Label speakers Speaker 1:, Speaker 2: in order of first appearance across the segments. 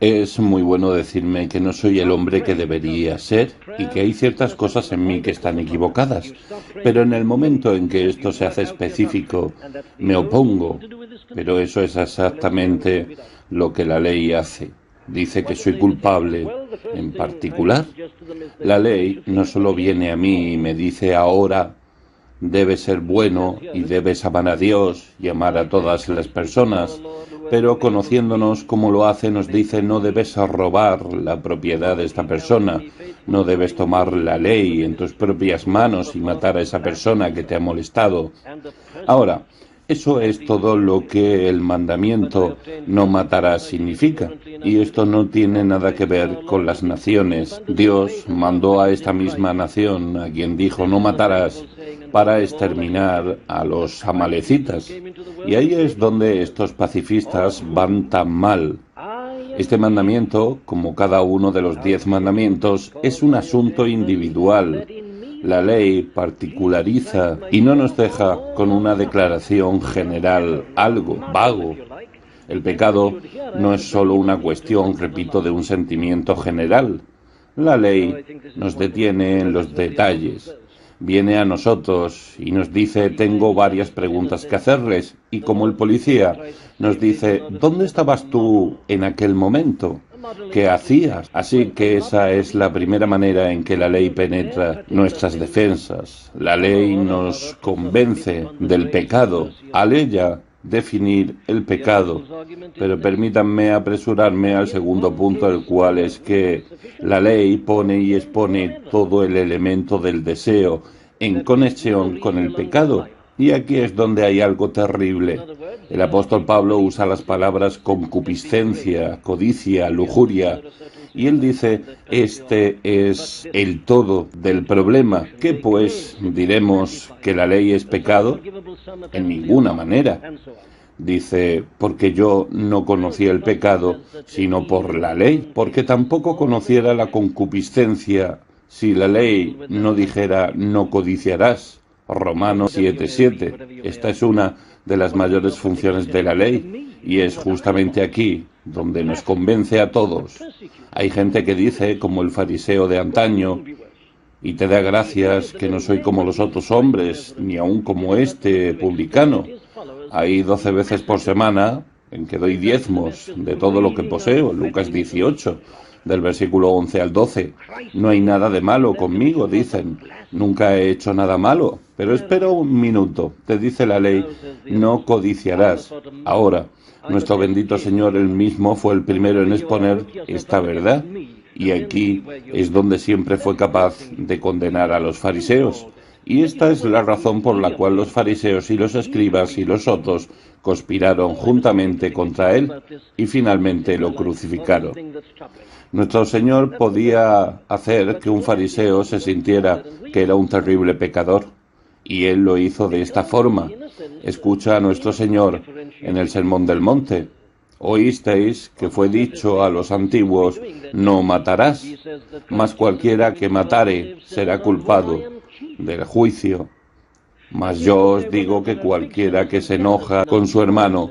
Speaker 1: Es muy bueno decirme que no soy el hombre que debería ser y que hay ciertas cosas en mí que están equivocadas, pero en el momento en que esto se hace específico, me opongo. Pero eso es exactamente lo que la ley hace. Dice que soy culpable. En particular, la ley no solo viene a mí y me dice ahora debes ser bueno y debes amar a Dios y amar a todas las personas, pero conociéndonos como lo hace nos dice no debes robar la propiedad de esta persona, no debes tomar la ley en tus propias manos y matar a esa persona que te ha molestado. Ahora, eso es todo lo que el mandamiento no matarás significa. Y esto no tiene nada que ver con las naciones. Dios mandó a esta misma nación, a quien dijo no matarás, para exterminar a los amalecitas. Y ahí es donde estos pacifistas van tan mal. Este mandamiento, como cada uno de los 10 mandamientos, es un asunto individual. La ley particulariza y no nos deja con una declaración general, algo vago. El pecado no es solo una cuestión, repito, de un sentimiento general. La ley nos detiene en los detalles. Viene a nosotros y nos dice, tengo varias preguntas que hacerles. Y como el policía nos dice, ¿dónde estabas tú en aquel momento? ¿Qué hacías? Así que esa es la primera manera en que la ley penetra nuestras defensas. La ley nos convence del pecado. Al ella definir el pecado. Pero permítanme apresurarme al segundo punto, el cual es que la ley pone y expone todo el elemento del deseo en conexión con el pecado. Y aquí es donde hay algo terrible. El apóstol Pablo usa las palabras concupiscencia, codicia, lujuria, y él dice, este es el todo del problema. ¿Qué pues diremos que la ley es pecado? En ninguna manera. Dice, porque yo no conocía el pecado, sino por la ley, porque tampoco conociera la concupiscencia si la ley no dijera no codiciarás. Romanos 7:7. Esta es una de las mayores funciones de la ley y es justamente aquí donde nos convence a todos. Hay gente que dice, como el fariseo de antaño, y te da gracias que no soy como los otros hombres, ni aun como este publicano. Hay 12 veces por semana en que doy diezmos de todo lo que poseo, Lucas 18, del versículo 11 al 12. No hay nada de malo conmigo, dicen. Nunca he hecho nada malo. Pero espera un minuto. Te dice la ley, no codiciarás. Ahora, nuestro bendito Señor él mismo fue el primero en exponer esta verdad. Y aquí es donde siempre fue capaz de condenar a los fariseos. Y esta es la razón por la cual los fariseos y los escribas y los otros conspiraron juntamente contra él y finalmente lo crucificaron. Nuestro Señor podía hacer que un fariseo se sintiera que era un terrible pecador, y él lo hizo de esta forma. Escucha a nuestro Señor en el Sermón del Monte. Oísteis que fue dicho a los antiguos, no matarás, mas cualquiera que matare será culpado del juicio. Mas yo os digo que cualquiera que se enoja con su hermano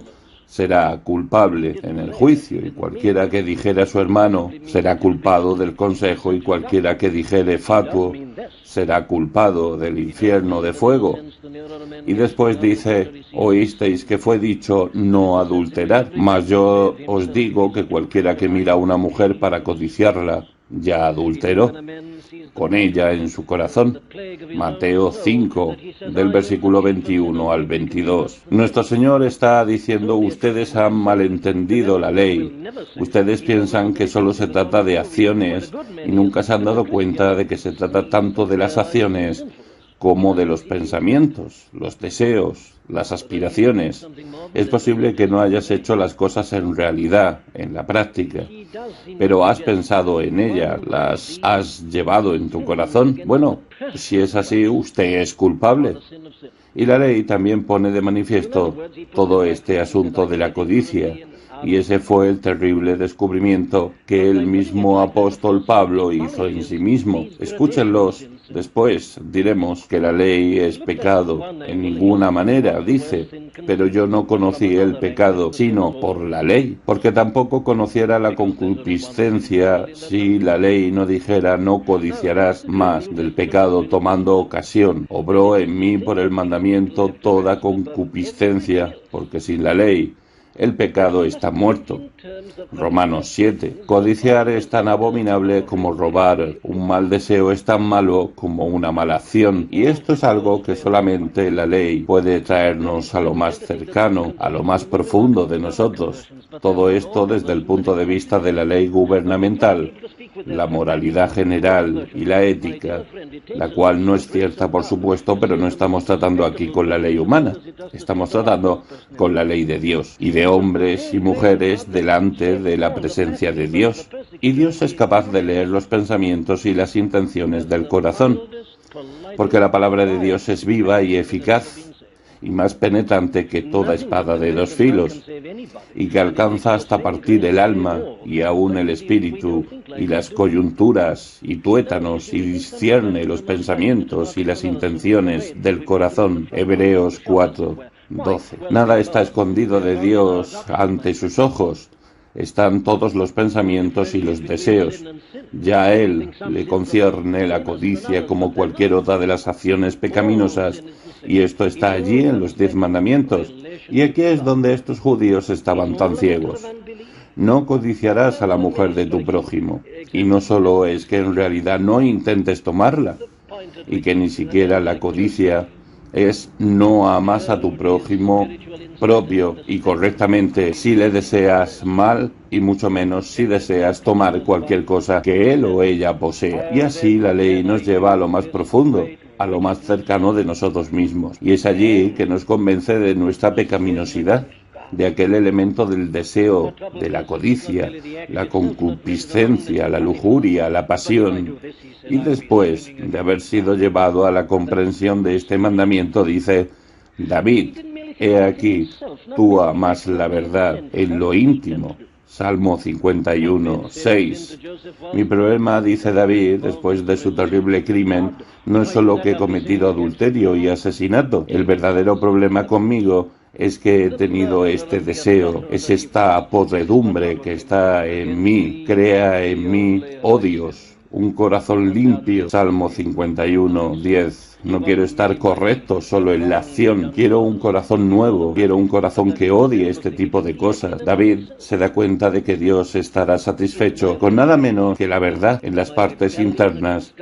Speaker 1: será culpable en el juicio, y cualquiera que dijere a su hermano será culpado del consejo, y cualquiera que dijere fatuo será culpado del infierno de fuego. Y después dice, oísteis que fue dicho no adulterar, mas yo os digo que cualquiera que mira a una mujer para codiciarla, ya adulteró con ella en su corazón. Mateo 5, del versículo 21 al 22. Nuestro Señor está diciendo, ustedes han malentendido la ley. Ustedes piensan que solo se trata de acciones y nunca se han dado cuenta de que se trata tanto de las acciones como de los pensamientos, los deseos, las aspiraciones. Es posible que no hayas hecho las cosas en realidad, en la práctica, pero has pensado en ellas, las has llevado en tu corazón. Bueno, si es así, usted es culpable. Y la ley también pone de manifiesto todo este asunto de la codicia. Y ese fue el terrible descubrimiento que el mismo apóstol Pablo hizo en sí mismo. Escúchenlos. Después diremos que la ley es pecado. En ninguna manera. dice, pero yo no conocí el pecado, sino por la ley, porque tampoco conociera la concupiscencia si la ley no dijera no codiciarás más del pecado tomando ocasión. Obró en mí por el mandamiento toda concupiscencia, porque sin la ley el pecado está muerto. Romanos 7. Codiciar es tan abominable como robar. Un mal deseo es tan malo como una mala acción. Y esto es algo que solamente la ley puede traernos a lo más cercano, a lo más profundo de nosotros. Todo esto desde el punto de vista de la ley gubernamental, la moralidad general y la ética, la cual no es cierta, por supuesto, pero no estamos tratando aquí con la ley humana. Estamos tratando con la ley de Dios y de hombres y mujeres delante de la presencia de Dios. Y Dios es capaz de leer los pensamientos y las intenciones del corazón, porque la palabra de Dios es viva y eficaz, y más penetrante que toda espada de dos filos, y que alcanza hasta partir el alma y aún el espíritu y las coyunturas y tuétanos, y discierne los pensamientos y las intenciones del corazón. Hebreos 4:12. Nada está escondido de Dios ante sus ojos. Están todos los pensamientos y los deseos. Ya a él le concierne la codicia como cualquier otra de las acciones pecaminosas, y esto está allí en los 10 mandamientos. Y aquí es donde estos judíos estaban tan ciegos. No codiciarás a la mujer de tu prójimo. Y no solo es que en realidad no intentes tomarla, y que ni siquiera la codicia es no amas a tu prójimo propio y correctamente si le deseas mal, y mucho menos si deseas tomar cualquier cosa que él o ella posea. Y así la ley nos lleva a lo más profundo, a lo más cercano de nosotros mismos. Y es allí que nos convence de nuestra pecaminosidad, de aquel elemento del deseo, de la codicia, la concupiscencia, la lujuria, la pasión. Y después de haber sido llevado a la comprensión de este mandamiento, dice David: he aquí, tú amas la verdad en lo íntimo. Salmo 51:6. Mi problema, dice David, después de su terrible crimen, no es solo que he cometido adulterio y asesinato. El verdadero problema conmigo es que he tenido este deseo, es esta podredumbre que está en mí, crea en mí odios, un corazón limpio. Salmo 51:10. No quiero estar correcto solo en la acción. Quiero un corazón nuevo. Quiero un corazón que odie este tipo de cosas. David se da cuenta de que Dios estará satisfecho con nada menos que la verdad en las partes internas.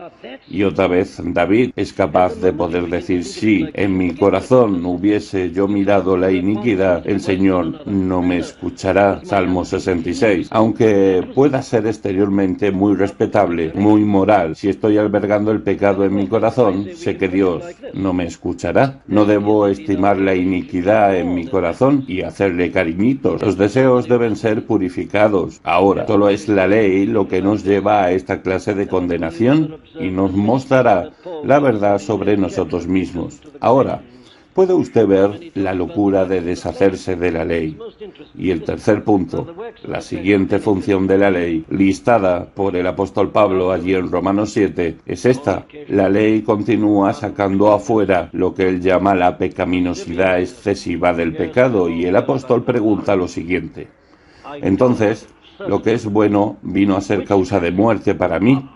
Speaker 1: Y otra vez David es capaz de poder decir: si en mi corazón hubiese yo mirado la iniquidad, el Señor no me escuchará. Salmo 66. Aunque pueda ser exteriormente muy respetable, muy moral, si estoy albergando el pecado en mi corazón, sé que Dios no me escuchará. No debo estimar la iniquidad en mi corazón y hacerle cariñitos. Los deseos deben ser purificados. Ahora, solo es la ley lo que nos lleva a esta clase de condenación y nos mostrará la verdad sobre nosotros mismos. Ahora, puede usted ver la locura de deshacerse de la ley. Y el tercer punto, la siguiente función de la ley, listada por el apóstol Pablo allí en Romanos 7, es esta. La ley continúa sacando afuera lo que él llama la pecaminosidad excesiva del pecado, y el apóstol pregunta lo siguiente: entonces, ¿lo que es bueno vino a ser causa de muerte para mí?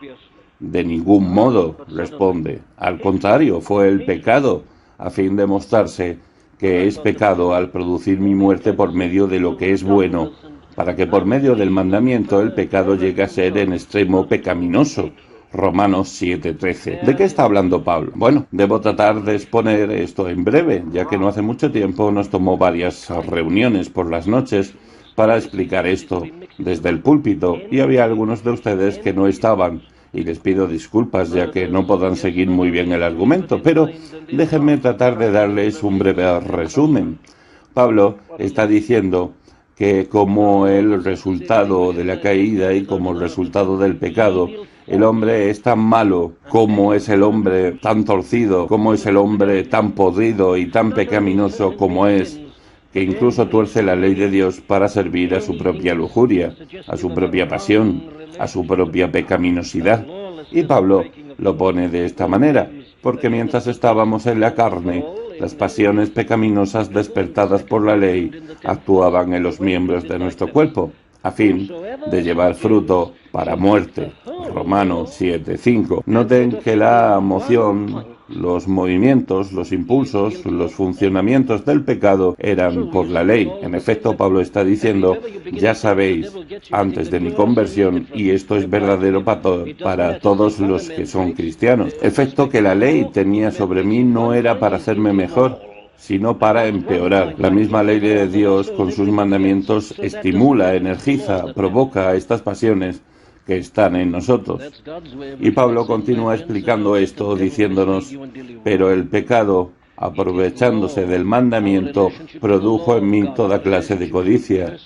Speaker 1: De ningún modo, responde. Al contrario, fue el pecado, a fin de mostrarse que es pecado al producir mi muerte por medio de lo que es bueno, para que por medio del mandamiento el pecado llegue a ser en extremo pecaminoso. Romanos 7:13. ¿De qué está hablando Pablo? Bueno, debo tratar de exponer esto en breve, ya que no hace mucho tiempo nos tomó varias reuniones por las noches para explicar esto desde el púlpito, y había algunos de ustedes que no estaban, y les pido disculpas ya que no podrán seguir muy bien el argumento, pero déjenme tratar de darles un breve resumen. Pablo está diciendo que como el resultado de la caída y como el resultado del pecado, el hombre es tan malo, como es el hombre tan torcido, como es el hombre tan podrido y tan pecaminoso como es, que incluso tuerce la ley de Dios para servir a su propia lujuria, a su propia pasión, a su propia pecaminosidad. Y Pablo lo pone de esta manera: porque mientras estábamos en la carne, Las pasiones pecaminosas despertadas por la ley actuaban en los miembros de nuestro cuerpo, a fin de llevar fruto para muerte. Romanos 7:5. Noten que la emoción, los movimientos, los impulsos, los funcionamientos del pecado eran por la ley. En efecto, Pablo está diciendo, ya sabéis, antes de mi conversión, y esto es verdadero para todos los que son cristianos. El efecto que la ley tenía sobre mí no era para hacerme mejor, sino para empeorar. La misma ley de Dios, con sus mandamientos, estimula, energiza, provoca estas pasiones que están en nosotros. Y Pablo continúa explicando esto diciéndonos, pero el pecado, aprovechándose del mandamiento, produjo en mí toda clase de codicia,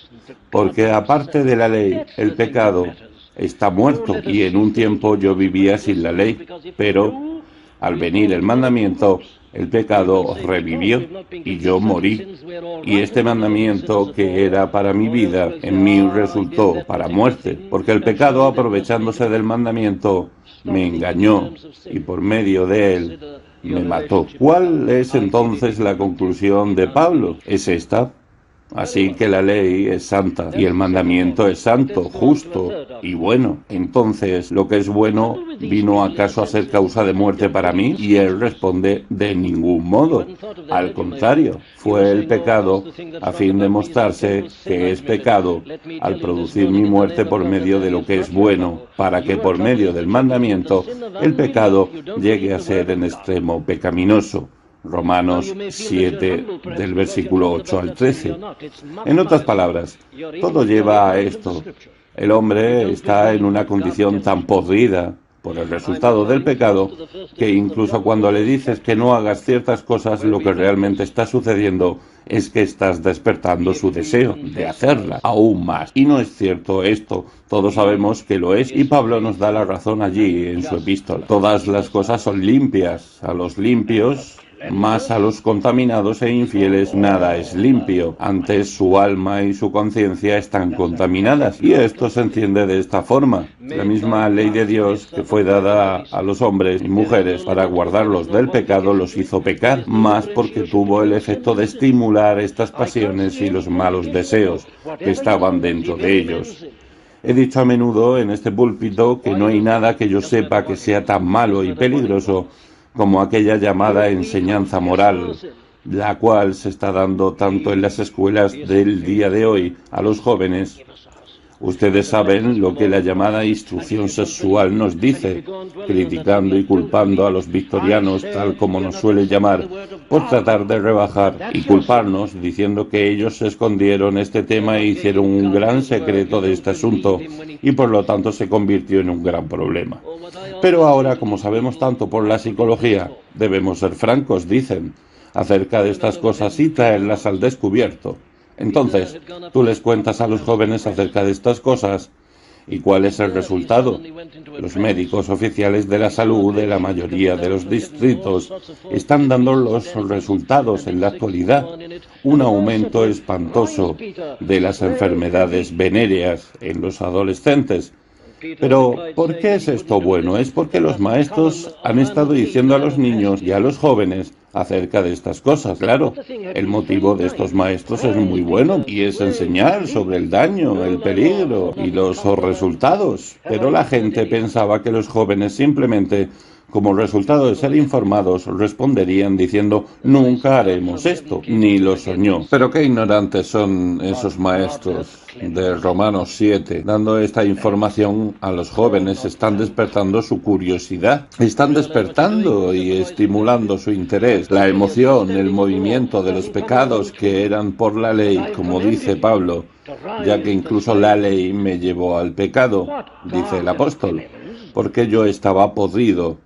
Speaker 1: porque aparte de la ley, el pecado está muerto, y en un tiempo yo vivía sin la ley, pero al venir el mandamiento, el pecado revivió y yo morí. Y este mandamiento que era para mi vida, en mí resultó para muerte, porque el pecado, aprovechándose del mandamiento, me engañó y por medio de él me mató. ¿Cuál es entonces la conclusión de Pablo? Es esta. Así que la ley es santa y el mandamiento es santo, justo y bueno. Entonces, ¿lo que es bueno vino acaso a ser causa de muerte para mí? Y él responde, de ningún modo. Al contrario, fue el pecado a fin de mostrarse que es pecado al producir mi muerte por medio de lo que es bueno, para que por medio del mandamiento el pecado llegue a ser en extremo pecaminoso. Romanos 7, del versículo 8 al 13. En otras palabras, todo lleva a esto. El hombre está en una condición tan podrida por el resultado del pecado que incluso cuando le dices que no hagas ciertas cosas, lo que realmente está sucediendo es que estás despertando su deseo de hacerlas aún más. Y no es cierto esto. Todos sabemos que lo es y Pablo nos da la razón allí en su epístola. Todas las cosas son limpias. A los limpios, mas a los contaminados e infieles nada es limpio. Antes su alma y su conciencia están contaminadas. Y esto se entiende de esta forma. La misma ley de Dios que fue dada a los hombres y mujeres para guardarlos del pecado los hizo pecar, más porque tuvo el efecto de estimular estas pasiones y los malos deseos que estaban dentro de ellos. He dicho a menudo en este púlpito que no hay nada que yo sepa que sea tan malo y peligroso como aquella llamada enseñanza moral, la cual se está dando tanto en las escuelas del día de hoy a los jóvenes. Ustedes saben lo que la llamada instrucción sexual nos dice, criticando y culpando a los victorianos, tal como nos suele llamar, por tratar de rebajar y culparnos, diciendo que ellos se escondieron este tema e hicieron un gran secreto de este asunto, y por lo tanto se convirtió en un gran problema. Pero ahora, como sabemos tanto por la psicología, debemos ser francos, dicen, acerca de estas cosas y traerlas al descubierto. Entonces, tú les cuentas a los jóvenes acerca de estas cosas, ¿y cuál es el resultado? Los médicos oficiales de la salud de la mayoría de los distritos están dando los resultados en la actualidad. Un aumento espantoso de las enfermedades venéreas en los adolescentes. Pero, ¿por qué es esto bueno? Es porque los maestros han estado diciendo a los niños y a los jóvenes acerca de estas cosas. Claro, el motivo de estos maestros es muy bueno y es enseñar sobre el daño, el peligro y los resultados. Pero la gente pensaba que los jóvenes simplemente, como resultado de ser informados, responderían diciendo, nunca haremos esto, ni lo soñó. Pero qué ignorantes son esos maestros de Romanos 7, dando esta información a los jóvenes. Están despertando su curiosidad, están despertando y estimulando su interés, la emoción, el movimiento de los pecados que eran por la ley, como dice Pablo, ya que incluso la ley me llevó al pecado, dice el apóstol, porque yo estaba podrido.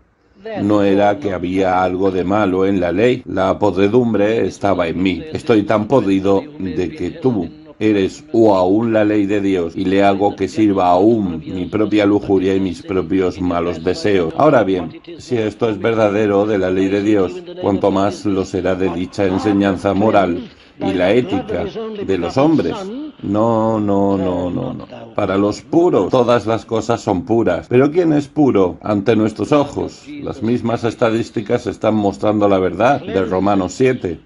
Speaker 1: No era que había algo de malo en la ley, la podredumbre estaba en mí. Estoy tan podrido de que tú eres o aún la ley de Dios y le hago que sirva aún mi propia lujuria y mis propios malos deseos. Ahora bien, si esto es verdadero de la ley de Dios, cuanto más lo será de dicha enseñanza moral y la ética de los hombres. No, no, no, no, no. Para los puros, todas las cosas son puras. Pero ¿quién es puro ante nuestros ojos? Las mismas estadísticas están mostrando la verdad de Romanos 7.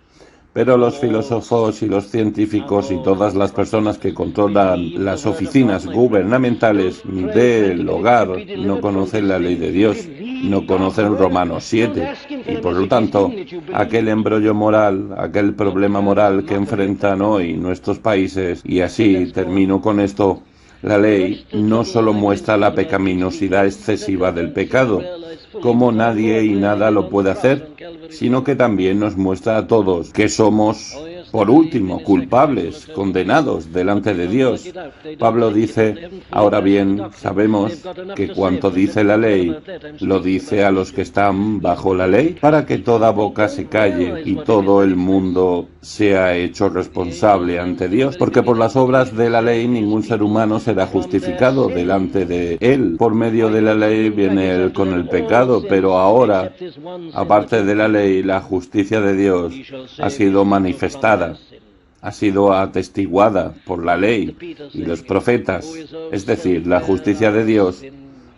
Speaker 1: Pero los filósofos y los científicos y todas las personas que controlan las oficinas gubernamentales del hogar no conocen la ley de Dios, no conocen Romanos 7. Y por lo tanto, aquel embrollo moral, aquel problema moral que enfrentan hoy nuestros países, y así termino con esto, la ley no solo muestra la pecaminosidad excesiva del pecado, como nadie y nada lo puede hacer, sino que también nos muestra a todos que somos, por último, culpables, condenados delante de Dios. Pablo dice, ahora bien, sabemos que cuanto dice la ley, lo dice a los que están bajo la ley, para que toda boca se calle y todo el mundo sea hecho responsable ante Dios, porque por las obras de la ley ningún ser humano será justificado delante de él. Por medio de la ley viene él con el pecado, pero ahora, aparte de la ley, la justicia de Dios ha sido manifestada, ha sido atestiguada por la ley y los profetas, es decir, la justicia de Dios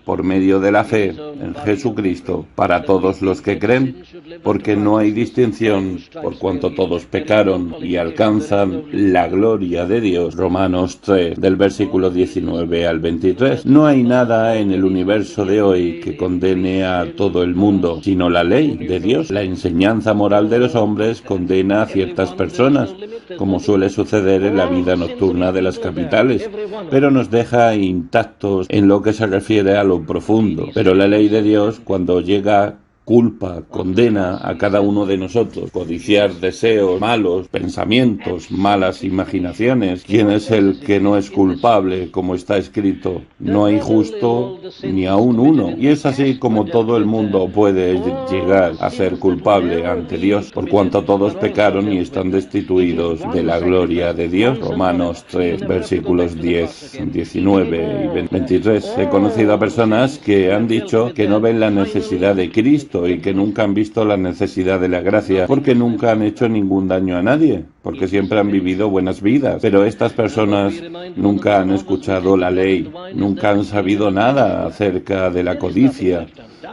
Speaker 1: por medio de la fe en Jesucristo para todos los que creen, porque no hay distinción, por cuanto todos pecaron y alcanzan la gloria de Dios. Romanos 3, del versículo 19 al 23. No hay nada en el universo de hoy que condene a todo el mundo, sino la ley de Dios. La enseñanza moral de los hombres condena a ciertas personas, como suele suceder en la vida nocturna de las capitales, pero nos deja intactos en lo que se refiere a lo profundo. Pero la ley de Dios, cuando llega, culpa, condena a cada uno de nosotros. Codiciar deseos malos, pensamientos, malas imaginaciones. ¿Quién es el que no es culpable? Como está escrito, no hay justo ni aún uno. Y es así como todo el mundo puede llegar a ser culpable ante Dios, por cuanto todos pecaron y están destituidos de la gloria de Dios. Romanos 3, versículos 10, 19 y 23. He conocido a personas que han dicho que no ven la necesidad de Cristo y que nunca han visto la necesidad de la gracia, porque nunca han hecho ningún daño a nadie, porque siempre han vivido buenas vidas. Pero estas personas nunca han escuchado la ley, nunca han sabido nada acerca de la codicia,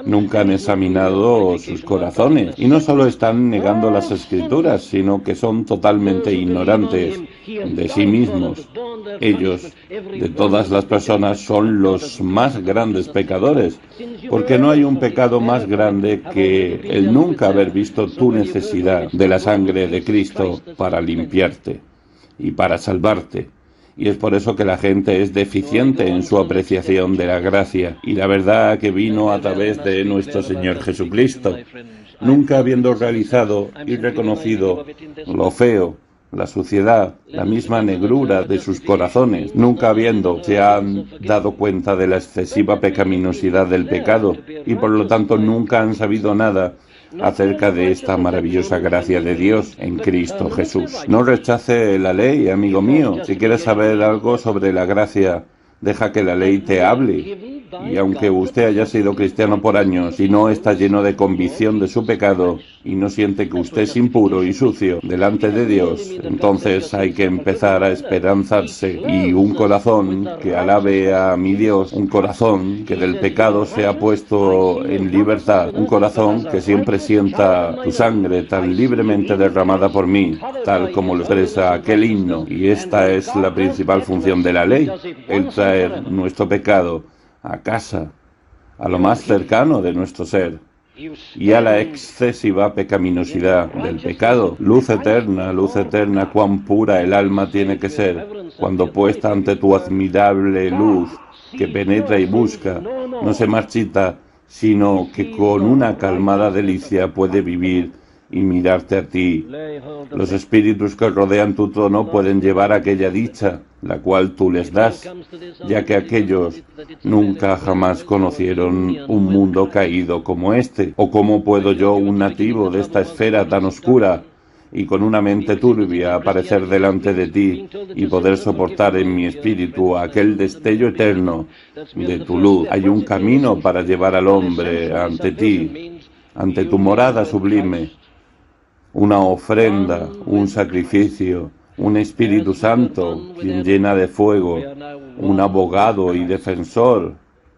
Speaker 1: nunca han examinado sus corazones. Y no solo están negando las Escrituras, sino que son totalmente ignorantes de sí mismos. Ellos, de todas las personas, son los más grandes pecadores, porque no hay un pecado más grande que el nunca haber visto tu necesidad de la sangre de Cristo para limpiarte y para salvarte. Y es por eso que la gente es deficiente en su apreciación de la gracia y la verdad que vino a través de nuestro Señor Jesucristo, nunca habiendo realizado y reconocido lo feo, la suciedad, la misma negrura de sus corazones, nunca habiendo se han dado cuenta de la excesiva pecaminosidad del pecado y por lo tanto nunca han sabido nada acerca de esta maravillosa gracia de Dios en Cristo Jesús. No rechace la ley, amigo mío. Si quieres saber algo sobre la gracia, deja que la ley te hable. Y aunque usted haya sido cristiano por años y no está lleno de convicción de su pecado y no siente que usted es impuro y sucio delante de Dios, entonces hay que empezar a esperanzarse y un corazón que alabe a mi Dios, un corazón que del pecado sea puesto en libertad, un corazón que siempre sienta tu sangre tan libremente derramada por mí, tal como lo expresa aquel himno. Y esta es la principal función de la ley, el traer nuestro pecado a casa, a lo más cercano de nuestro ser, y a la excesiva pecaminosidad del pecado. Luz eterna, cuán pura el alma tiene que ser, cuando puesta ante tu admirable luz, que penetra y busca, no se marchita, sino que con una calmada delicia puede vivir y mirarte a ti. Los espíritus que rodean tu trono pueden llevar aquella dicha, la cual tú les das, ya que aquellos nunca jamás conocieron un mundo caído como este. ¿O cómo puedo yo, un nativo de esta esfera tan oscura y con una mente turbia, aparecer delante de ti y poder soportar en mi espíritu aquel destello eterno de tu luz? Hay un camino para llevar al hombre ante ti, ante tu morada sublime, una ofrenda, un sacrificio, un Espíritu Santo, quien llena de fuego, un abogado y defensor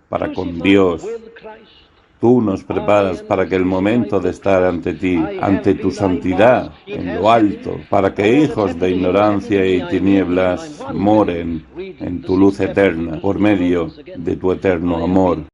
Speaker 1: para con Dios. Tú nos preparas para que el momento de estar ante ti, ante tu santidad, en lo alto, para que hijos de ignorancia y tinieblas moren en tu luz eterna por medio de tu eterno amor.